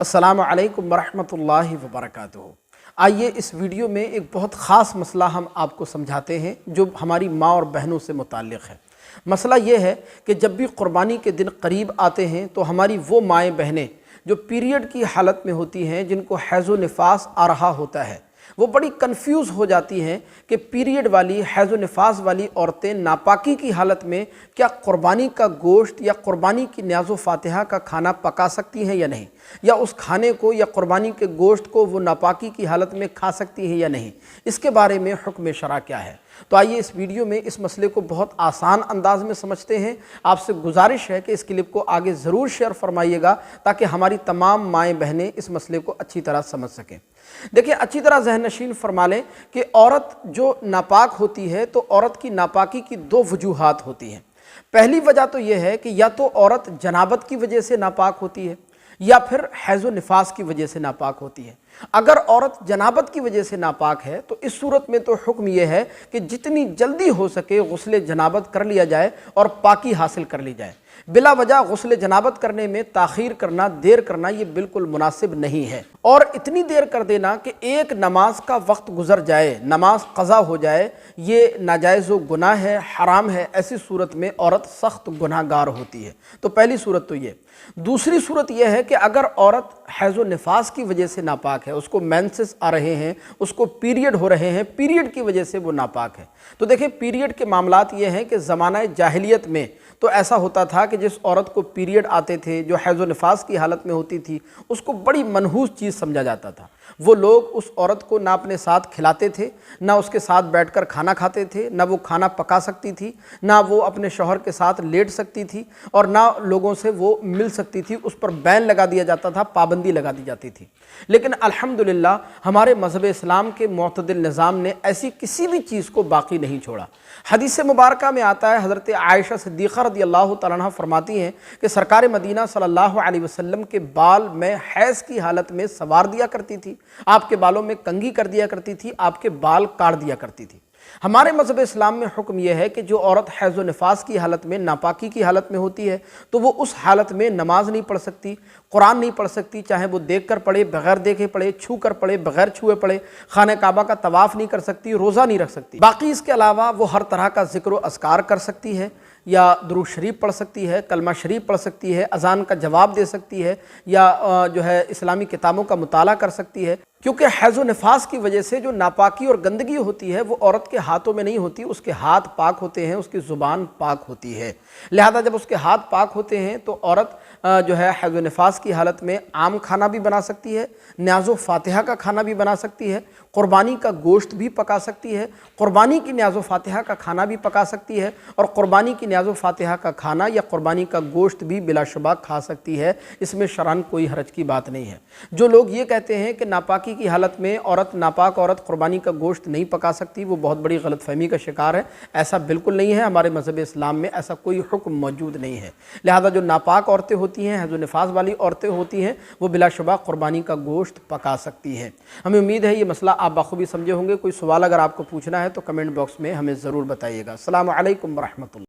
السلام علیکم ورحمۃ اللہ وبرکاتہ۔ آئیے اس ویڈیو میں ایک بہت خاص مسئلہ ہم آپ کو سمجھاتے ہیں جو ہماری ماں اور بہنوں سے متعلق ہے۔ مسئلہ یہ ہے کہ جب بھی قربانی کے دن قریب آتے ہیں تو ہماری وہ مائیں بہنیں جو پیریڈ کی حالت میں ہوتی ہیں، جن کو حیض و نفاس آ رہا ہوتا ہے، وہ بڑی کنفیوز ہو جاتی ہیں کہ پیریڈ والی حیض و نفاس والی عورتیں ناپاکی کی حالت میں کیا قربانی کا گوشت یا قربانی کی نیاز و فاتحہ کا کھانا پکا سکتی ہیں یا نہیں، یا اس کھانے کو یا قربانی کے گوشت کو وہ ناپاکی کی حالت میں کھا سکتی ہیں یا نہیں۔ اس کے بارے میں حکم شرع کیا ہے؟ تو آئیے اس ویڈیو میں اس مسئلے کو بہت آسان انداز میں سمجھتے ہیں۔ آپ سے گزارش ہے کہ اس کلپ کو آگے ضرور شیئر فرمائیے گا تاکہ ہماری تمام مائیں بہنیں اس مسئلے کو اچھی طرح سمجھ سکیں۔ دیکھیں، اچھی طرح ذہن نشین فرما لیں کہ عورت جو ناپاک ہوتی ہے تو عورت کی ناپاکی کی دو وجوہات ہوتی ہیں۔ پہلی وجہ تو یہ ہے کہ یا تو عورت جنابت کی وجہ سے ناپاک ہوتی ہے یا پھر حیض و نفاس کی وجہ سے ناپاک ہوتی ہے۔ اگر عورت جنابت کی وجہ سے ناپاک ہے تو اس صورت میں تو حکم یہ ہے کہ جتنی جلدی ہو سکے غسل جنابت کر لیا جائے اور پاکی حاصل کر لی جائے۔ بلا وجہ غسل جنابت کرنے میں تاخیر کرنا، دیر کرنا یہ بالکل مناسب نہیں ہے، اور اتنی دیر کر دینا کہ ایک نماز کا وقت گزر جائے، نماز قضا ہو جائے، یہ ناجائز و گناہ ہے، حرام ہے۔ ایسی صورت میں عورت سخت گناہ گار ہوتی ہے۔ تو پہلی صورت تو یہ۔ دوسری صورت یہ ہے کہ اگر عورت حیض و نفاس کی وجہ سے ناپاک ہے، اس کو مینسز آ رہے ہیں، اس کو پیریڈ ہو رہے ہیں، پیریڈ کی وجہ سے وہ ناپاک ہے۔ تو دیکھیں، پیریڈ کے معاملات یہ ہیں کہ زمانہ جاہلیت میں تو ایسا ہوتا تھا کہ جس عورت کو پیریڈ آتے تھے، جو حیض و نفاس کی حالت میں ہوتی تھی، اس کو بڑی منحوس چیز سمجھا جاتا تھا۔ وہ لوگ اس عورت کو نہ اپنے ساتھ کھلاتے تھے، نہ اس کے ساتھ بیٹھ کر کھانا کھاتے تھے، نہ وہ کھانا پکا سکتی تھی، نہ وہ اپنے شوہر کے ساتھ لیٹ سکتی تھی، اور نہ لوگوں سے وہ مل سکتی تھی۔ اس پر بین لگا دیا جاتا تھا، پابندی لگا دی جاتی تھی۔ لیکن الحمدللہ ہمارے مذہب اسلام کے معتدل نظام نے ایسی کسی بھی چیز کو باقی نہیں چھوڑا۔ حدیث مبارکہ میں آتا ہے، حضرت عائشہ صدیقہ رضی اللہ تعالیٰ عنہ فرماتی ہیں کہ سرکار مدینہ صلی اللہ علیہ وسلم کے بال میں حیض کی حالت میں سنوار دیا کرتی تھی، آپ کے بالوں میں کنگھی کر دیا کرتی تھی، آپ کے بال کاٹ دیا کرتی تھی۔ ہمارے مذہب اسلام میں حکم یہ ہے کہ جو عورت حیض و نفاس کی حالت میں، ناپاکی کی حالت میں ہوتی ہے، تو وہ اس حالت میں نماز نہیں پڑھ سکتی، قرآن نہیں پڑھ سکتی، چاہے وہ دیکھ کر پڑھے، بغیر دیکھے پڑھے، چھو کر پڑھے، بغیر چھوئے پڑھے، خانہ کعبہ کا طواف نہیں کر سکتی، روزہ نہیں رکھ سکتی۔ باقی اس کے علاوہ وہ ہر طرح کا ذکر و اذکار کر سکتی ہے، یا درود شریف پڑھ سکتی ہے، کلمہ شریف پڑھ سکتی ہے، اذان کا جواب دے سکتی ہے، یا جو ہے اسلامی کتابوں کا مطالعہ کر سکتی ہے، کیونکہ حیض و نفاس کی وجہ سے جو ناپاکی اور گندگی ہوتی ہے وہ عورت کے ہاتھوں میں نہیں ہوتی، اس کے ہاتھ پاک ہوتے ہیں، اس کی زبان پاک ہوتی ہے۔ لہذا جب اس کے ہاتھ پاک ہوتے ہیں تو عورت جو ہے حیض و نفاس کی حالت میں عام کھانا بھی بنا سکتی ہے، نیاز و فاتحہ کا کھانا بھی بنا سکتی ہے، قربانی کا گوشت بھی پکا سکتی ہے، قربانی کی نیاز و فاتحہ کا کھانا بھی پکا سکتی ہے، اور قربانی کی نیاز و فاتحہ کا کھانا یا قربانی کا گوشت بھی بلا شبہ کھا سکتی ہے۔ اس میں شرعاً کوئی حرج کی بات نہیں ہے۔ جو لوگ یہ کہتے ہیں کہ ناپاکی کی حالت میں ناپاک عورت قربانی کا گوشت نہیں پکا سکتی، وہ بہت بڑی غلط فہمی کا شکار ہے۔ ایسا بالکل نہیں ہے، ہمارے مذہب اسلام میں ایسا کوئی حکم موجود نہیں ہے۔ لہذا جو ناپاک عورتیں ہوتی ہیں، حیض و نفاس والی عورتیں ہوتی ہیں، وہ بلا شبہ قربانی کا گوشت پکا سکتی ہیں۔ ہمیں امید ہے یہ مسئلہ آپ بخوبی سمجھے ہوں گے۔ کوئی سوال اگر آپ کو پوچھنا ہے تو کمنٹ باکس میں ہمیں ضرور بتائیے گا۔ السلام علیکم ورحمۃ اللہ۔